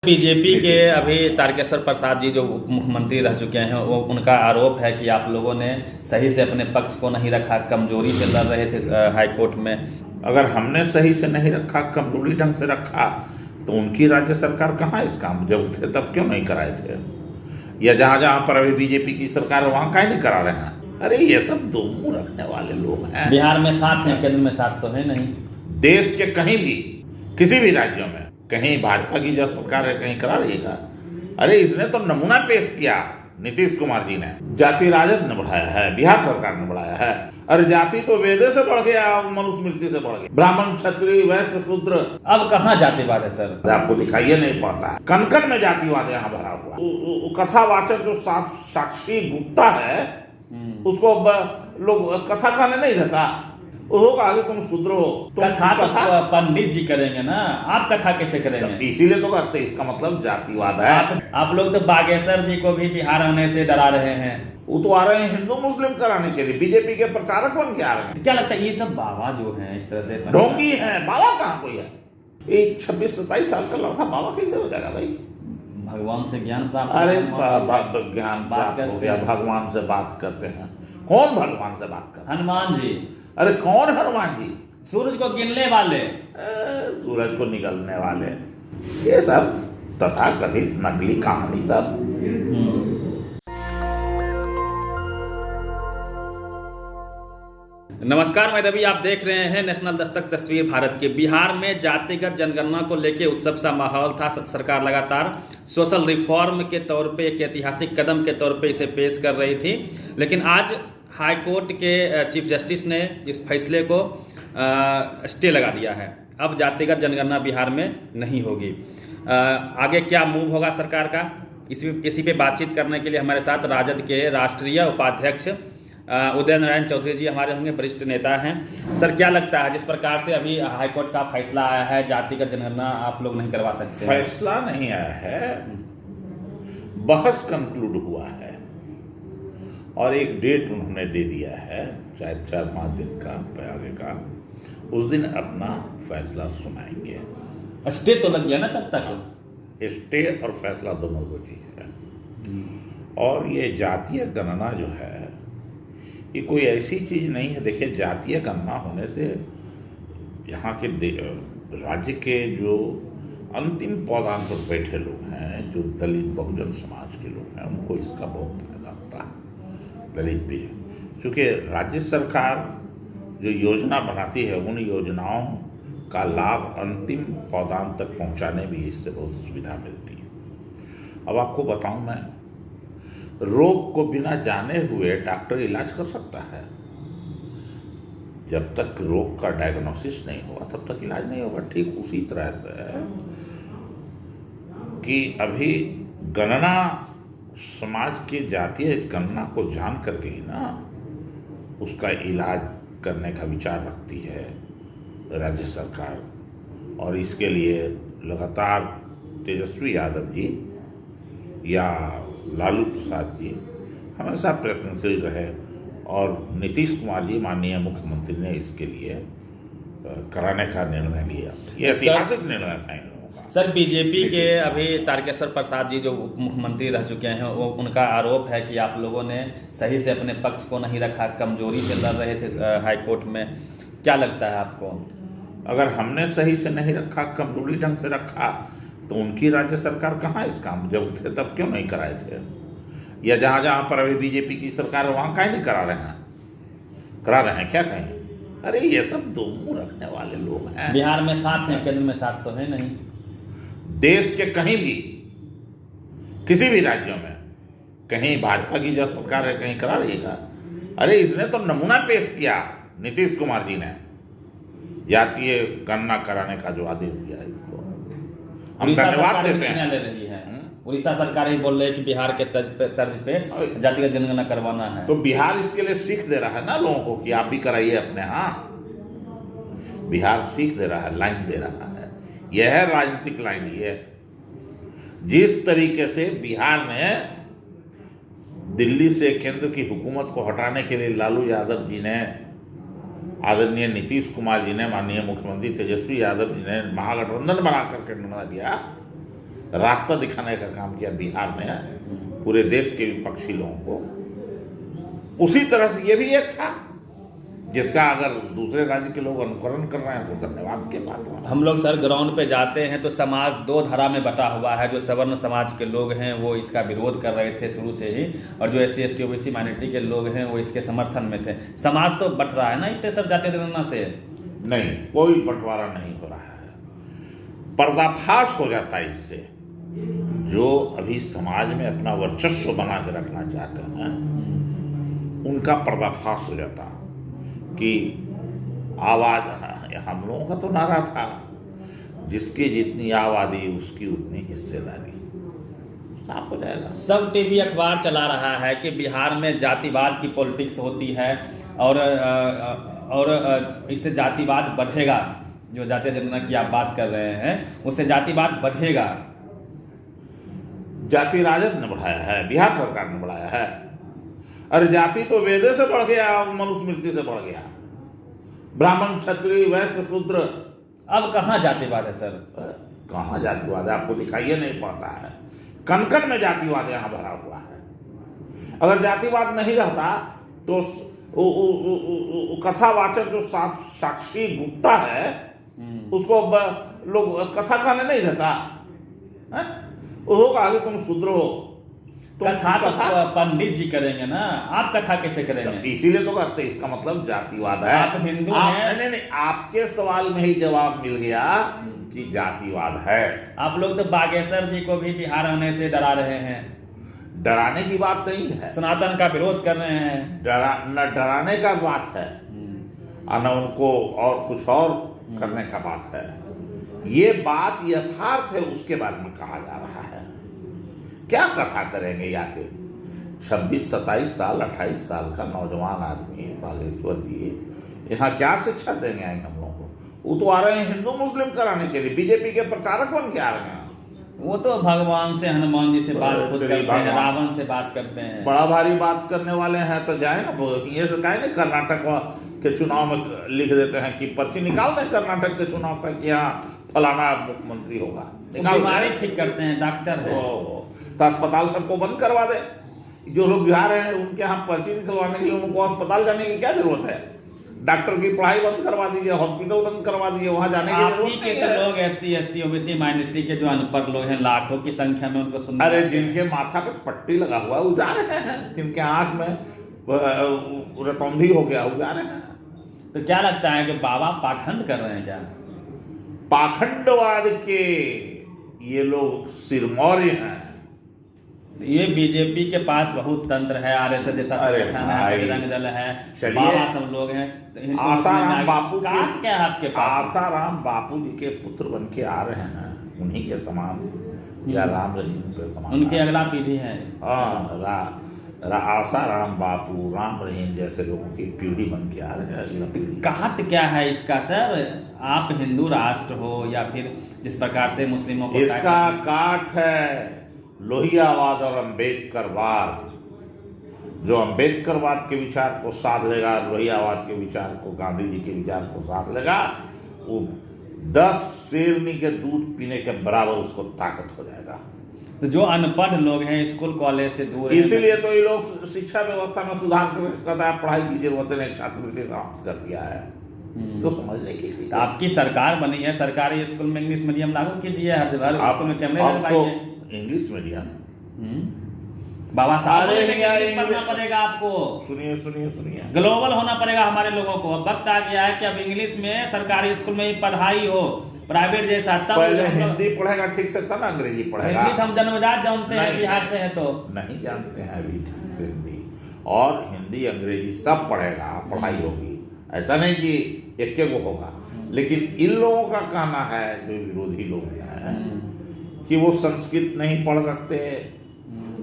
BJP के अभी तारकेश्वर प्रसाद जी जो उप मुख्यमंत्री रह चुके हैं वो उनका आरोप है कि आप लोगों ने सही से अपने पक्ष को नहीं रखा, कमजोरी से लड़ रहे थे हाई कोर्ट में। अगर हमने सही से नहीं रखा, कमजोरी ढंग से रखा, तो उनकी राज्य सरकार कहाँ इस काम जब थे तब क्यों नहीं कराए थे? या जहाँ जहाँ पर अभी बीजेपी की सरकार है वहाँ काहे नहीं करा रहे हैं? अरे ये सब दो मुंह रखने वाले लोग हैं। बिहार में साथ हैं, केंद्र में साथ तो है नहीं। देश के कहीं भी किसी भी राज्यों में कहीं भाजपा की जो सरकार है कहीं करा रही है? अरे इसने तो नमूना पेश किया नीतीश कुमार जी ने। जाति राजद ने बढ़ाया है, बिहार सरकार ने बढ़ाया है। अरे जाति तो वेदे से बढ़ गया, मनुस्मृति से बढ़ गया। ब्राह्मण, क्षत्रिय, वैश्य, शूद्र, अब कहाँ जातिवाद है सर? आपको दिखाइए नहीं पड़ता है। कन कन में जातिवाद यहाँ भरा हुआ। कथावाचक जो साक्षी गुप्ता है उसको लोग कथा कहने नहीं देता। लोग आगे तुम शूद्र हो, कथा तो पंडित जी करेंगे ना, आप कथा कैसे करेंगे? इसीलिए तो कहते हैं इसका मतलब जातिवाद है। आप लोग तो बागेश्वर जी को भी बिहार आने से डरा रहे हैं। वो तो आ रहे हैं हिंदू मुस्लिम कराने के लिए, बीजेपी के प्रचारक बन के आ रहे हैं। क्या लगता है ये सब बाबा जो है इस तरह से ढोंगी है? बाबा कहाँ कोई है? एक 26-27 साल का लड़का बाबा कैसे हो जाएगा भाई? भगवान से ज्ञान प्राप्त। अरे ज्ञान प्राप्त हो गया, भगवान से बात करते हैं। कौन भगवान से बात करते? हनुमान जी। अरे कौन हनुमान जी? सूरज को गिनने वाले, सूरज को निगलने वाले, ये सब तथा कथित नकली कहानी सब। नमस्कार, मैं रवि, आप देख रहे हैं नेशनल दस्तक तस्वीर भारत के। बिहार में जातिगत जनगणना को लेकर उत्सव सा माहौल था। सरकार लगातार सोशल रिफॉर्म के तौर पे एक ऐतिहासिक कदम के तौर पे इसे पेश कर रही थी, लेकिन आज हाई कोर्ट के चीफ जस्टिस ने इस फैसले को स्टे लगा दिया है। अब जातिगत जनगणना बिहार में नहीं होगी। आगे क्या मूव होगा सरकार का, इसी पे बातचीत करने के लिए हमारे साथ राजद के राष्ट्रीय उपाध्यक्ष उदय नारायण चौधरी जी हमारे होंगे, वरिष्ठ नेता हैं। सर, क्या लगता है जिस प्रकार से अभी हाईकोर्ट का फैसला आया है, जातिगत जनगणना आप लोग नहीं करवा सकते? फैसला नहीं आया है, बहस कंक्लूड हुआ है और एक डेट उन्होंने दे दिया है, शायद 4-5 दिन का आगे का। उस दिन अपना फैसला सुनाएंगे। स्टे तो लग गया ना तब तक? स्टे और फैसला दोनों दो चीज है। और ये जातीय गणना जो है ये कोई ऐसी चीज नहीं है। देखिए, जातीय गणना होने से यहाँ के राज्य के जो अंतिम पौधान पर बैठे लोग हैं, जो दलित बहुजन समाज के लोग हैं, उनको इसका बहुत फायदा होता है। दलित भी, क्योंकि राज्य सरकार जो योजना बनाती है उन योजनाओं का लाभ अंतिम पौधान तक पहुंचाने में इससे बहुत सुविधा मिलती है। अब आपको बताऊं, मैं रोग को बिना जाने हुए डॉक्टर इलाज कर सकता है। जब तक रोग का डायग्नोसिस नहीं हुआ तब तक इलाज नहीं होगा। ठीक उसी तरह है कि अभी गणना, समाज की जातीय गणना को जान करके ही ना उसका इलाज करने का विचार रखती है राज्य सरकार। और इसके लिए लगातार तेजस्वी यादव जी या लालू प्रसाद जी हमेशा प्रयत्नशील रहे और नीतीश कुमार जी माननीय मुख्यमंत्री ने इसके लिए कराने का निर्णय लिया। ये ऐतिहासिक निर्णय था इन लोगों का। सर, बीजेपी के अभी तारकेश्वर प्रसाद जी जो उप मुख्यमंत्री रह चुके हैं वो उनका आरोप है कि आप लोगों ने सही से अपने पक्ष को नहीं रखा, कमजोरी से लड़ रहे थे हाई कोर्ट में। क्या लगता है आपको? अगर हमने सही से नहीं रखा, कमजोरी ढंग से रखा, तो उनकी राज्य सरकार कहाँ इस काम जब थे तब क्यों नहीं कराए थे? या जहाँ जहाँ पर अभी बीजेपी की सरकार है वहाँ काहे नहीं करा रहे हैं? करा रहे हैं क्या कहीं? अरे ये सब दो मुंह रखने वाले लोग हैं। बिहार में साथ हैं, केंद्र में साथ तो है नहीं। देश के कहीं भी किसी भी राज्यों में कहीं भाजपा की जो सरकार है कहीं करा रही है? अरे इसने तो नमूना पेश किया नीतीश कुमार जी ने, जातीय गणना कराने का जो आदेश दिया है। इसको हम धन्यवाद देते हैं। ले रही है उड़ीसा सरकार ही बोल रही है कि बिहार के तर्ज पे जातिगत जनगणना करवाना है। तो बिहार इसके लिए सीख दे रहा है ना लोगों को कि आप भी कराइए अपने। हाँ, बिहार सीख दे रहा है, लाइन दे रहा है। यह है राजनीतिक लाइन। ये जिस तरीके से बिहार में दिल्ली से केंद्र की हुकूमत को हटाने के लिए लालू यादव जी ने, आदरणीय नीतीश कुमार जी ने, माननीय मुख्यमंत्री तेजस्वी यादव जी ने महागठबंधन बना करके निर्णय लिया, रास्ता दिखाने का काम किया बिहार में पूरे देश के विपक्षी लोगों को। उसी तरह से ये भी एक था जिसका अगर दूसरे राज्य के लोग अनुकरण कर रहे हैं तो धन्यवाद के बात है। हम लोग सर ग्राउंड पे जाते हैं तो समाज दो धारा में बटा हुआ है। जो सवर्ण समाज के लोग हैं वो इसका विरोध कर रहे थे शुरू से ही, और जो SC ST OBC माइनॉरिटी के लोग हैं वो इसके समर्थन में थे। समाज तो बट रहा है ना इससे सर, जातीय जनगणना से? नहीं, कोई बंटवारा नहीं हो रहा है, पर्दाफाश हो जाता है इससे। जो अभी समाज में अपना वर्चस्व बना के रखना चाहते हैं उनका पर्दाफाश हो जाता कि आवाज, हम लोगों का तो नारा था जिसकी जितनी आबादी उसकी उतनी हिस्सेदारी, साफ हो जाएगा। सब टीवी अखबार चला रहा है कि बिहार में जातिवाद की पॉलिटिक्स होती है और इससे जातिवाद बढ़ेगा। जो जातीय जनगणना की आप बात कर रहे हैं उससे जातिवाद बढ़ेगा। जाति राजद ने बढ़ाया है, बिहार सरकार ने बढ़ाया है। अरे जाति तो वेदे से बढ़ गया, मनुस्मृति से बढ़ गया। ब्राह्मण, क्षत्रिय, वैश्य, शूद्र, अब कहाँ जातिवाद है सर? कहाँ जातिवाद है? आपको दिखाइए नहीं पड़ता है। कन-कन में जातिवाद यहाँ भरा हुआ है। अगर जातिवाद नहीं रहता तो कथावाचक जो साक्षी गुप्ता है उसको लोग कथा कहने नहीं देता, उसको कहा कि तुम शूद्र हो। कथा तो पंडित जी करेंगे ना, आप कथा कैसे करेंगे? इसीलिए तो कहते हैं इसका मतलब जातिवाद है। आप हिंदू हैं? नहीं, आपके सवाल में ही जवाब मिल गया कि जातिवाद है। आप लोग तो बागेश्वर जी को भी बिहार आने से डरा रहे हैं। डराने की बात नहीं है, सनातन का विरोध कर रहे हैं। न डराने का बात है और न उनको और कुछ और करने का बात है। ये बात यथार्थ है, उसके बारे में कहा जा रहा है। क्या कथा करेंगे या के 26, 27 साल, 28 साल का नौजवान आदमी बागेश्वर जी यहाँ क्या शिक्षा देंगे आएंगे हम लोगों को? वो तो आ रहे हैं हिंदू मुस्लिम कराने के लिए, बीजेपी के प्रचारक बन के आ रहे हैं। वो तो भगवान से, हनुमान जी से बात खुद करते हैं, रावण से बात करते हैं। बड़ा भारी बात करने वाले हैं तो जाए ना, ये से कहे ना कर्नाटक के चुनाव में लिख देते हैं कि पर्ची निकाल दें कर्नाटक के चुनाव का कि यहाँ फलाना मुख्यमंत्री होगा, बीमारी ठीक करते हैं, डॉक्टर है। तो अस्पताल सबको बंद करवा दे। जो लोग बिहार हैं उनके यहाँ पर्ची निकलवाने के लिए उनको अस्पताल जाने की क्या जरूरत है? डॉक्टर की पढ़ाई बंद करवा दीजिए, हॉस्पिटल बंद करवा दीजिए, वहां जाने की जरूरत नहीं है। लोग SC ST OBC माइनॉरिटी के जो अनपढ़ लोग हैं लाखों की संख्या में, उनको सुनना। अरे जिनके माथा पे पट्टी लगा हुआ है वो जा रहे हैं, जिनके आंख में रतौंधी हो गया वो जा रहे हैं। तो क्या लगता है कि बाबा पाखंड कर रहे हैं क्या? पाखंडवाद के ये लोग सिरमौरे हैं। ये बीजेपी के पास बहुत तंत्र है, RSS जैसा संगठन है, बजरंग दल है, बाबा सब लोग हैं। तो आसाराम बापू काट क्या आपके पास? आसाराम बापू जी के पुत्र बन के आ रहे हैं, उन्हीं के समान या राम रहीम के समान, उनकी अगला पीढ़ी है। हाँ, आसाराम बापू, राम रहीम जैसे लोगों की पीढ़ी बन के आ रहे हैं। काट क्या है इसका सर? आप हिंदू राष्ट्र हो या फिर जिस प्रकार से मुस्लिमों को, इसका काट है लोहियावाद और अम्बेडकरवाद। जो अम्बेडकरवाद के विचार को साध लेगा, लोहियावाद के विचार को, गांधी जी के विचार को साध लेगा, वो 10 शेरनी के दूध पीने के बराबर उसको ताकत हो जाएगा। तो जो अनपढ़ लोग हैं, स्कूल कॉलेज से दूर, इसीलिए तो ये लोग शिक्षा व्यवस्था में सुधार करता है, पढ़ाई की जरूरत नहीं, छात्रवृत्ति समाप्त कर दिया है। तो समझने की चीज। आपकी सरकार बनी है, सरकारी स्कूल में इंग्लिश मीडियम लागू कीजिए, हर स्कूल में कैमरे लगवाइए। इंग्लिश मीडियम बाबा साहब पढ़ना पड़ेगा आपको। सुनिए ग्लोबल होना पड़ेगा हमारे लोगों को। अब वक्त आ गया है कि अब इंग्लिश में सरकारी स्कूल में ही पढ़ाई हो, प्राइवेट जैसा। तब पहले हिंदी पढ़ेगा ठीक से, तब अंग्रेजी पढ़ेगा। हिंदी तो हम जन्मजात जानते हैं, बिहार से है तो नहीं जानते हैं अभी ठीक से हिंदी। और हिंदी अंग्रेजी सब पढ़ेगा, पढ़ाई होगी, ऐसा नहीं कि एक वो होगा। लेकिन इन लोगों का कहना है, जो विरोधी लोग हैं, कि वो संस्कृत नहीं पढ़ सकते,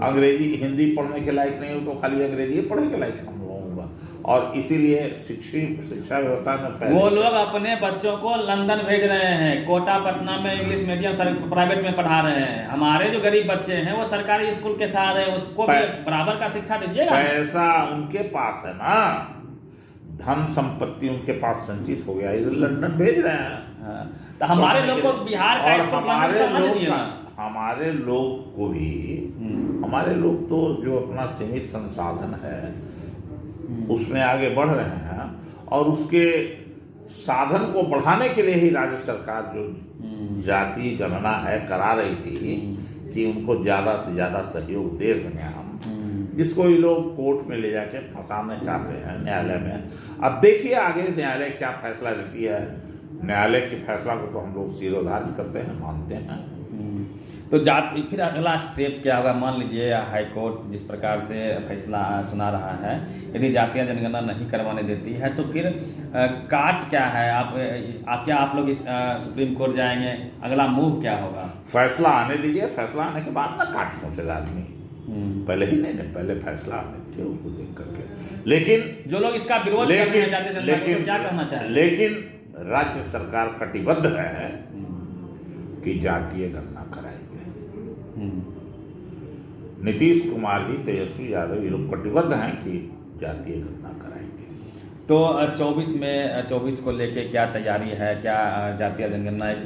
अंग्रेजी, हिंदी पढ़ने के लायक नहीं हो, तो खाली अंग्रेजी पढ़ने के लायक हम लोग, और इसीलिए शिक्षा व्यवस्था में वो लोग अपने बच्चों को लंदन भेज रहे हैं, कोटा पटना में इंग्लिश मीडियम प्राइवेट में पढ़ा रहे हैं। हमारे जो गरीब बच्चे हैं वो सरकारी स्कूल के साथ है, उसको भी बराबर का शिक्षा दीजिएगा। पैसा उनके पास है ना, धन संपत्ति उनके पास संचित हो गया, इसे लंदन भेज रहे हैं। तो हमारे लोग को बिहार का, और हमारे लोग का, हमारे लोग को भी, हमारे लोग तो जो अपना सीमित संसाधन है उसमें आगे बढ़ रहे हैं, और उसके साधन को बढ़ाने के लिए ही राज्य सरकार जो जाति गणना है करा रही थी कि उनको ज़्यादा से ज़्यादा सहयोग दे सकें हम, जिसको ये लोग कोर्ट में ले जाके फंसाना चाहते हैं न्यायालय में। अब देखिए आगे न्यायालय क्या फैसला देती है। न्यायालय के फैसला को तो हम लोग सिरोधार्य करते हैं, मानते हैं। तो फिर अगला स्टेप क्या होगा? मान लीजिए हाई कोर्ट जिस प्रकार से फैसला सुना रहा है, यदि जातीय जनगणना नहीं करवाने देती है तो फिर काट क्या है? क्या आप लोग सुप्रीम कोर्ट जाएंगे? अगला मूव क्या होगा? फैसला आने दीजिए, फैसला आने के बाद ना काट सोचेगा आदमी। पहले ही नहीं, पहले फैसला आने दीजिए उसको देख करके। लेकिन जो लोग इसका विरोध कर रहे हैं जातीय जनगणना को, क्या कहना चाहेंगे? लेकिन राज्य सरकार कटिबद्ध है कि जातीय गणना कराएंगे। नीतीश कुमार जी, तेजस्वी यादव, ये लोग कटिबद्ध हैं कि जातीय गणना कराएंगे। तो 24 को लेके क्या तैयारी है? क्या जातीय जनगणना एक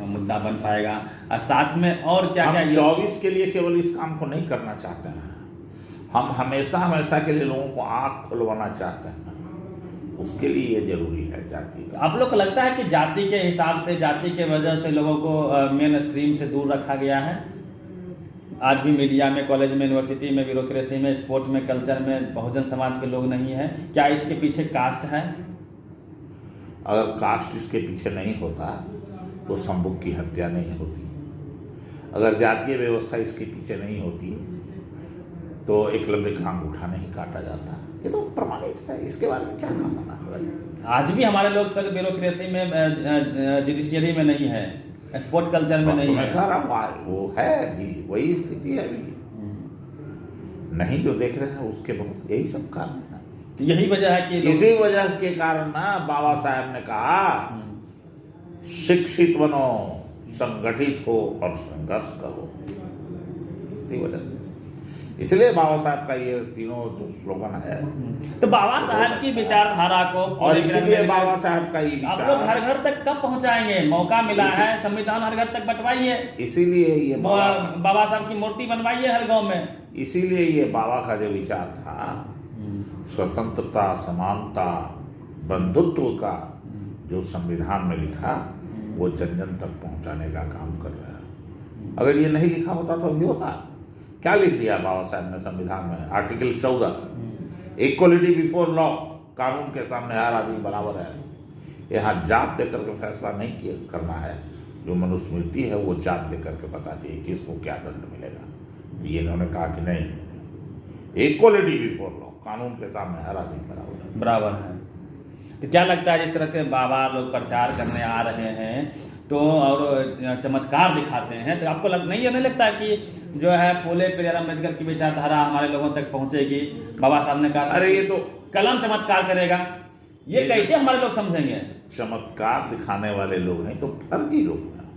मुद्दा बन पाएगा? और साथ में और क्या हम क्या 24 के लिए केवल इस काम को नहीं करना चाहते हैं, हम हमेशा के लिए लोगों को आँख खुलवाना चाहते हैं। उसके लिए ये जरूरी है जाति का। आप लोग को लगता है कि जाति के हिसाब से, जाति के वजह से लोगों को मेन स्ट्रीम से दूर रखा गया है? आज भी मीडिया में, कॉलेज में, यूनिवर्सिटी में, ब्यूरोक्रेसी में, स्पोर्ट में, कल्चर में बहुजन समाज के लोग नहीं है। क्या इसके पीछे कास्ट है? अगर कास्ट इसके पीछे नहीं होता तो संभुक की हत्या नहीं होती। अगर जातीय व्यवस्था इसके पीछे नहीं होती तो एकलव्य का अंगूठा नहीं काटा जाता। ये तो प्रमाणित है, इसके बारे में क्या कहना है भाई? आज भी हमारे लोग सर ब्यूरोक्रेसी में, जुडिशियरी में नहीं है, स्पोर्ट कल्चर में नहीं है। कह रहा हूँ वो है भी, वही स्थिति है अभी। नहीं जो देख रहे हैं उसके बहुत यही सब कारण है। यही वजह है कि इसी वजह के कारण ना बाबा साहब ने कहा शिक्षित बनो, संगठित हो और संघर्ष करो। इसी वजह से, इसलिए बाबा साहब का ये तीनों जो स्लोगन है, तो बाबा साहब की विचारधारा को, और इसीलिए बाबा साहब का ये विचार आप लोग घर घर तक कब पहुंचाएंगे? मौका मिला है, संविधान हर घर तक बंटवाइए, इसीलिए ये बाबा साहब की मूर्ति बनवाइए हर गांव में। इसीलिए ये बाबा का जो विचार था स्वतंत्रता, समानता, बंधुत्व का जो संविधान में लिखा, वो जन जन तक पहुंचाने का काम कर रहा है। अगर ये नहीं लिखा होता तो अभी होता। क्या लिख दिया बाबा साहब ने संविधान में? आर्टिकल 14, इक्वलिटी बिफोर लॉ, कानून के सामने हर आदमी बराबर है। यहाँ जात दे करके फैसला नहीं करना है। जो मनुस्मृति है वो जात दे करके बताती है किसको क्या दंड मिलेगा। तो ये इन्होंने कहा कि नहीं, इक्वलिटी बिफोर लॉ, कानून के सामने हर आदमी बराबर है। तो क्या लगता है जिस तरह से बाबा लोग प्रचार करने आ रहे हैं तो और चमत्कार दिखाते हैं, तो आपको नहीं लगता कि जो है फूले पेरियार अम्बेडकर की विचारधारा हमारे लोगों तक पहुंचेगी? बाबा साहब ने कहा अरे ये तो कलम चमत्कार करेगा, ये कैसे हमारे लोग समझेंगे? चमत्कार दिखाने वाले लोग हैं तो फर्जी लोग हैं,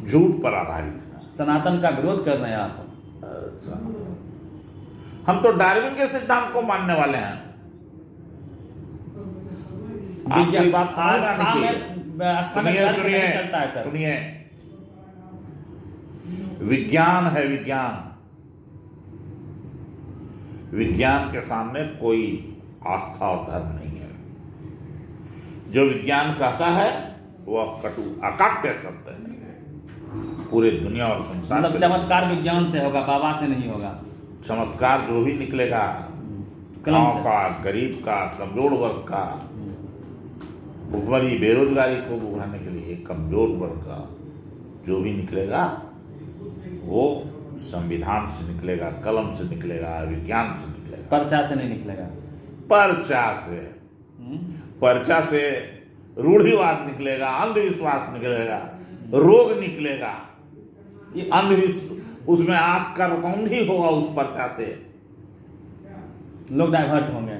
झूठ पर आधारित है। सनातन का विरोध कर रहे हैं आप? हम तो डार्विन के सिद्धांत को मानने वाले हैं। आपको ये बात समझना चाहिए। सुनिए, विज्ञान है, विज्ञान के सामने कोई आस्था और धर्म नहीं है। जो विज्ञान कहता है वह कटु अकाट्य सत्य है पूरे दुनिया और संसार। मतलब चमत्कार विज्ञान से होगा, बाबा से नहीं होगा। चमत्कार जो भी निकलेगा गांव का, गरीब का, कमजोर वर्ग का, भुखमरी बेरोजगारी को उभरने के लिए कमजोर वर्ग का जो भी निकलेगा वो संविधान से निकलेगा, कलम से निकलेगा, विज्ञान से निकलेगा, पर्चा से नहीं निकलेगा। पर्चा से रूढ़िवाद निकलेगा, अंधविश्वास निकलेगा, रोग निकलेगा, अंधविश्वास, उसमें आंख का रतौंधी होगा, उस पर्चा से लोग डाइवर्ट होंगे।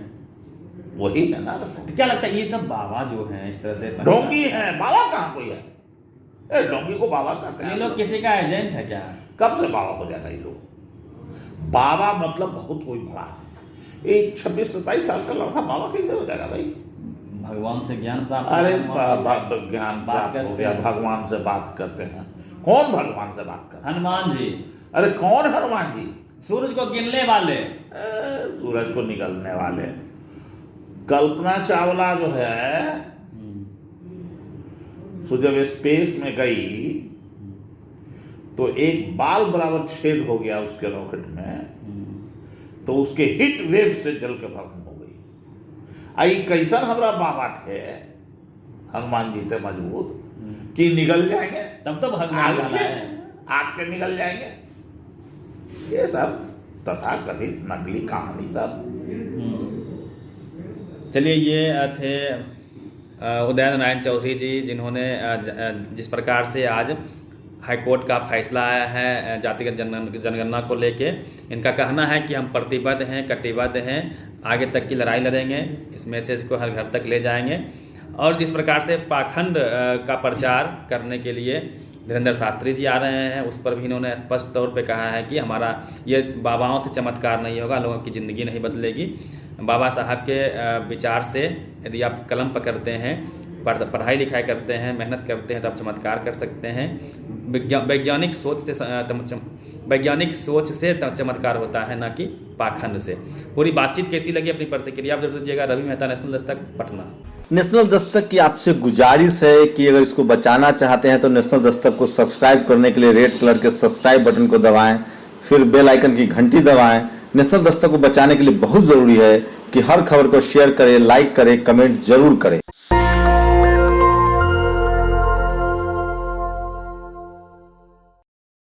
वही है ना। तो क्या लगता है ये सब बाबा जो है इस तरह से ढोंगी है? बाबा कहाँ कोई है? ढोंगी को बाबा कहते हैं। ये लोग किसी का एजेंट है क्या? कब से बाबा हो जाएगा ये लोग? बाबा मतलब बहुत कोई बड़ा है। एक 26-27 साल का लड़का बाबा कैसे हो जाएगा भाई? भगवान से ज्ञान प्राप्त। अरे ज्ञान प्राप्त हो गया, भगवान से बात करते हैं। कौन भगवान से बात कर? हनुमान जी। अरे कौन हनुमान जी? सूरज को गिनने वाले। सूरज को निगलने वाले। कल्पना चावला जो है, सो जब स्पेस में गई तो एक बाल बराबर छेद हो गया उसके रॉकेट में, तो उसके हिट वेव से जल के भस्म हो गई। आई कैसन हमारा बाबा थे, हनुमान जी थे मजबूत कि निगल जाएंगे, तब तो भगवान वाला है, आग के निगल जाएंगे। ये सब तथा कथित नकली कहानी सब। चलिए, ये थे उदय नारायण चौधरी जी, जिन्होंने जिस प्रकार से आज हाईकोर्ट का फैसला आया है जातिगत जनगणना को लेके, इनका कहना है कि हम प्रतिबद्ध हैं, कटिबद्ध हैं, आगे तक की लड़ाई लड़ेंगे, इस मैसेज को हर घर तक ले जाएंगे। और जिस प्रकार से पाखंड का प्रचार करने के लिए धीरेन्द्र शास्त्री जी आ रहे हैं, उस पर भी इन्होंने स्पष्ट तौर पे कहा है कि हमारा ये बाबाओं से चमत्कार नहीं होगा, लोगों की ज़िंदगी नहीं बदलेगी। बाबा साहब के विचार से यदि आप कलम पकड़ते हैं, पढ़ाई लिखाई करते हैं, मेहनत करते हैं, तो आप चमत्कार कर सकते हैं। वैज्ञानिक सोच से चमत्कार होता है, ना कि पाखंड से। पूरी बातचीत कैसी लगी, अपनी प्रतिक्रिया आप जरूर दीजिएगा। रवि मेहता, नेशनल दस्तक, पटना। नेशनल दस्तक की आपसे गुजारिश है कि अगर इसको बचाना चाहते हैं तो नेशनल दस्तक को सब्सक्राइब करने के लिए रेड कलर के सब्सक्राइब बटन को दबाएं, फिर बेल आइकन की घंटी दबाएं। नेशनल दस्तक को बचाने के लिए बहुत जरूरी है कि हर खबर को शेयर करें, लाइक करें, कमेंट जरूर करें।